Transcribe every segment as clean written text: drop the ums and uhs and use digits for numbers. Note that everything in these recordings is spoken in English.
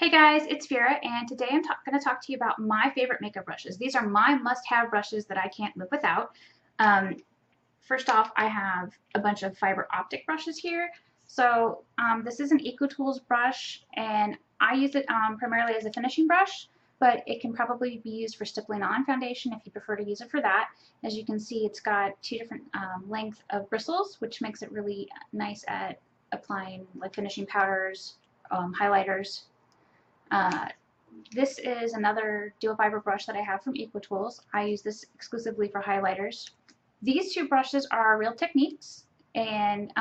Hey guys, it's Vera, and today I'm going to talk to you about my favorite makeup brushes. These are my must-have brushes that I can't live without. Um, First off, I have a bunch of fiber optic brushes here. So this is an Ecotools brush, and I use it primarily as a finishing brush, but it can probably be used for stippling on foundation if you prefer to use it for that. As you can see, it's got two different lengths of bristles, which makes it really nice at applying like finishing powders, highlighters. Uh, this is another dual fiber brush that I have from Ecotools. I use this exclusively for highlighters. These two brushes are Real Techniques, and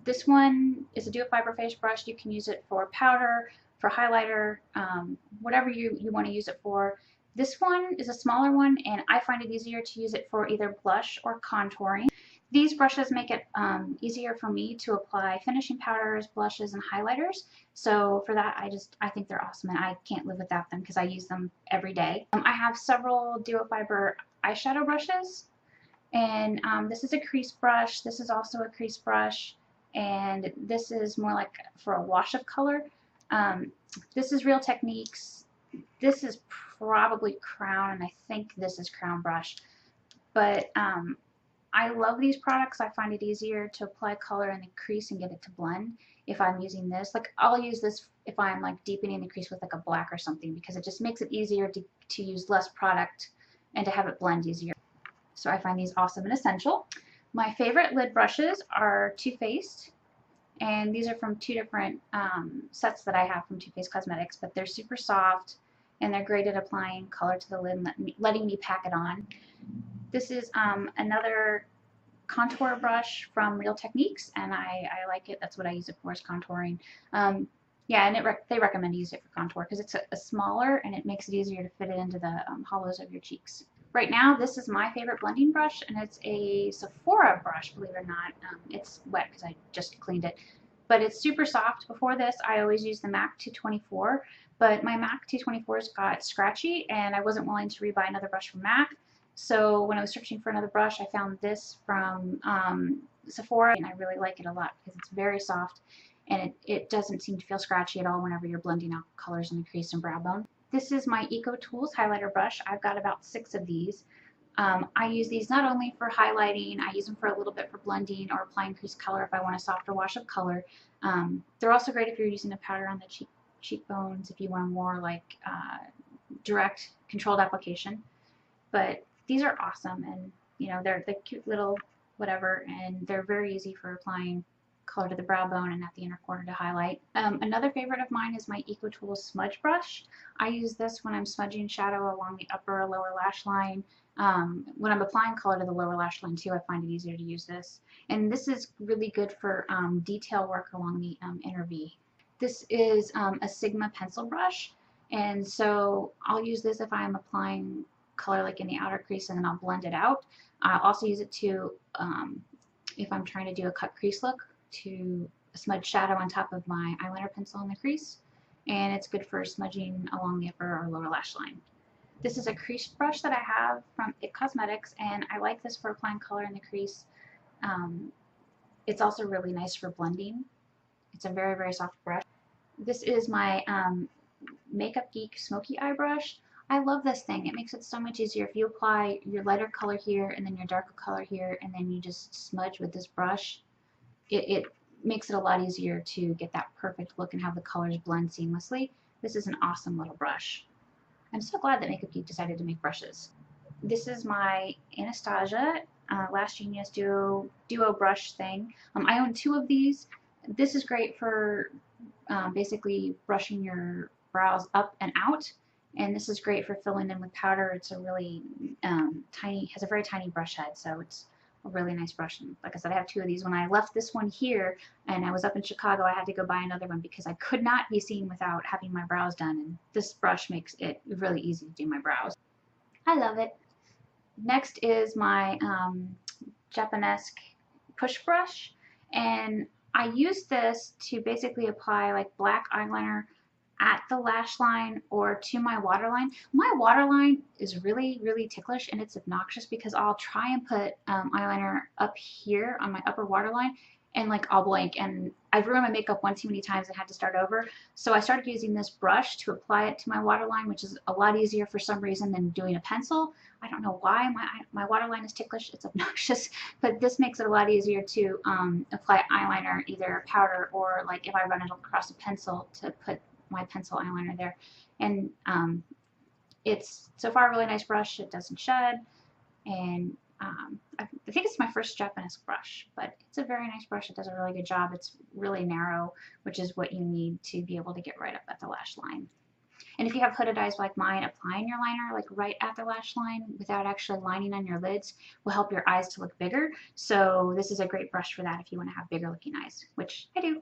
this one is a dual fiber face brush. You can use it for powder, for highlighter, whatever you want to use it for. This one is a smaller one, and I find it easier to use it for either blush or contouring. These brushes make it easier for me to apply finishing powders, blushes, and highlighters. So for that, I think they're awesome, and I can't live without them because I use them every day. I have several dual fiber eyeshadow brushes, and this is a crease brush. This is also a crease brush, and this is more like for a wash of color. This is Real Techniques. This is probably Crown, and I think this is Crown brush, but I love these products. I find it easier to apply color in the crease and get it to blend if I'm using this. Like I'll use this if I'm like deepening the crease with like a black or something, because it just makes it easier to use less product and to have it blend easier. So I find these awesome and essential. My favorite lid brushes are Too Faced, and these are from two different sets that I have from Too Faced Cosmetics, but they're super soft and they're great at applying color to the lid and letting me pack it on. This is another contour brush from Real Techniques, and I like it. That's what I use it for, is contouring. Yeah, and they recommend to use it for contour because it's a smaller and it makes it easier to fit it into the hollows of your cheeks. Right now, this is my favorite blending brush, and it's a Sephora brush, believe it or not. It's wet because I just cleaned it, but it's super soft. Before this, I always used the MAC 224, but my MAC 224s got scratchy, and I wasn't willing to rebuy another brush from MAC. So when I was searching for another brush, I found this from Sephora, and I really like it a lot because it's very soft, and it doesn't seem to feel scratchy at all whenever you're blending out colors in the crease and brow bone. This is my Ecotools highlighter brush. I've got about 6 of these. I use these not only for highlighting, I use them for a little bit for blending or applying crease color if I want a softer wash of color. They're also great if you're using a powder on the cheekbones, if you want a more like direct controlled application. But these are awesome, and you know, they're the cute little whatever, and they're very easy for applying color to the brow bone and at the inner corner to highlight. Another favorite of mine is my Ecotools smudge brush. I use this when I'm smudging shadow along the upper or lower lash line. When I'm applying color to the lower lash line too, I find it easier to use this. And this is really good for detail work along the inner V. This is a Sigma pencil brush, and so I'll use this if I'm applying color like in the outer crease, and then I'll blend it out. I'll also use it to, if I'm trying to do a cut crease look, to smudge shadow on top of my eyeliner pencil in the crease, and it's good for smudging along the upper or lower lash line. This is a crease brush that I have from It Cosmetics, and I like this for applying color in the crease. It's also really nice for blending. It's a very, very soft brush. This is my Makeup Geek Smoky Eye Brush. I love this thing. It makes it so much easier if you apply your lighter color here and then your darker color here, and then you just smudge with this brush. It makes it a lot easier to get that perfect look and have the colors blend seamlessly. This is an awesome little brush. I'm so glad that Makeup Geek decided to make brushes. This is my Anastasia Lash Genius Duo brush thing. I own 2 of these. This is great for basically brushing your brows up and out, and this is great for filling in with powder. It's a really has a very tiny brush head, so it's a really nice brush. And like I said, I have 2 of these. When I left this one here and I was up in Chicago, I had to go buy another one because I could not be seen without having my brows done, and this brush makes it really easy to do my brows. I love it. Next is my Japanesque push brush, and I use this to basically apply like black eyeliner at the lash line or to my waterline. My waterline is really, really ticklish, and it's obnoxious because I'll try and put eyeliner up here on my upper waterline, and like I'll blink, and I've ruined my makeup one too many times and had to start over. So I started using this brush to apply it to my waterline, which is a lot easier for some reason than doing a pencil. I don't know why my waterline is ticklish. It's obnoxious, but this makes it a lot easier to apply eyeliner, either powder or like if I run it across a pencil to put my pencil eyeliner there. And it's so far a really nice brush. It doesn't shed, and I think it's my first Japanese brush, but it's a very nice brush. It does a really good job. It's really narrow, which is what you need to be able to get right up at the lash line. And if you have hooded eyes like mine, applying your liner like right at the lash line without actually lining on your lids will help your eyes to look bigger. So this is a great brush for that if you want to have bigger looking eyes, which I do.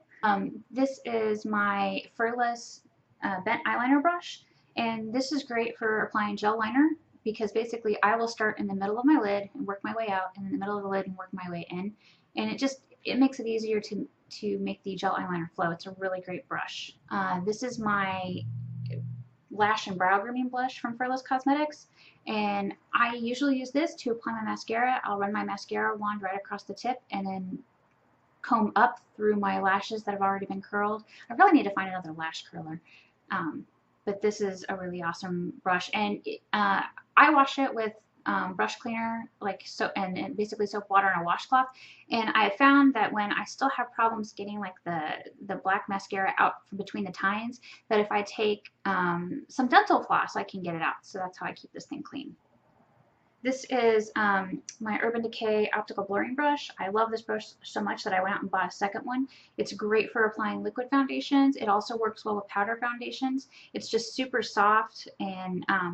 This is my Furless bent eyeliner brush, and this is great for applying gel liner, because basically I will start in the middle of my lid and work my way out, and in the middle of the lid and work my way in, and it makes it easier to make the gel eyeliner flow. It's a really great brush. This is my lash and brow grooming blush from Furless Cosmetics, and I usually use this to apply my mascara. I'll run my mascara wand right across the tip and then comb up through my lashes that have already been curled. I really need to find another lash curler. But this is a really awesome brush, and I wash it with brush cleaner, like and basically soap, water, and a washcloth. And I found that when I still have problems getting like the black mascara out from between the tines, that if I take some dental floss, I can get it out. So that's how I keep this thing clean. This is my Urban Decay optical blurring brush. I love this brush so much that I went out and bought a second one. It's great for applying liquid foundations. It also works well with powder foundations. It's just super soft, and I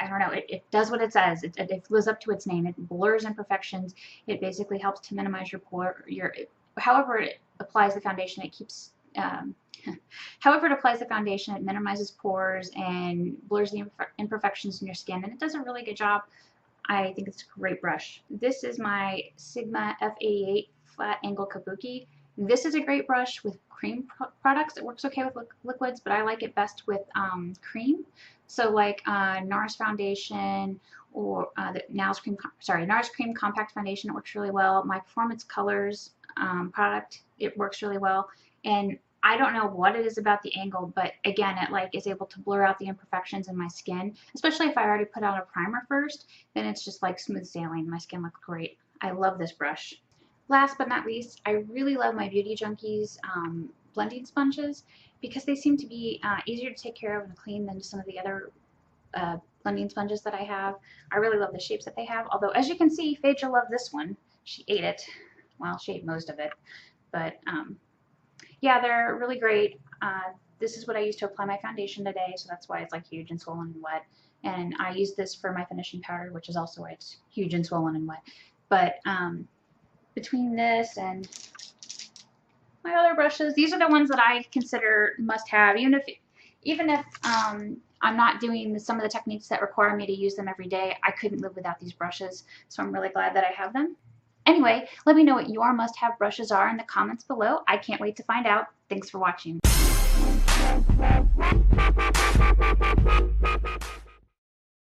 don't know, it does what it says. It lives up to its name. It blurs imperfections. It basically helps to minimize however it applies the foundation, it keeps however it applies the foundation, it minimizes pores and blurs the imperfections in your skin, and it does a really good job. I think it's a great brush. This is my Sigma F88 flat angle kabuki. This is a great brush with cream products. It works okay with liquids, but I like it best with cream. So like NARS foundation, or the NARS Cream Compact Foundation, it works really well. My Performance Colors product, it works really well. And I don't know what it is about the angle, but again, it like is able to blur out the imperfections in my skin, especially if I already put on a primer first. Then it's just like smooth sailing. My skin looks great. I love this brush. Last but not least, I really love my Beauty Junkies blending sponges, because they seem to be easier to take care of and clean than some of the other blending sponges that I have. I really love the shapes that they have, although as you can see, Phaedra loved this one. She ate it. Well, she ate most of it, but yeah, they're really great. This is what I used to apply my foundation today, so that's why it's like huge and swollen and wet. And I use this for my finishing powder, which is also why it's huge and swollen and wet. But between this and my other brushes, these are the ones that I consider must have, even if I'm not doing some of the techniques that require me to use them every day. I couldn't live without these brushes, so I'm really glad that I have them. Anyway, let me know what your must-have brushes are in the comments below. I can't wait to find out. Thanks for watching.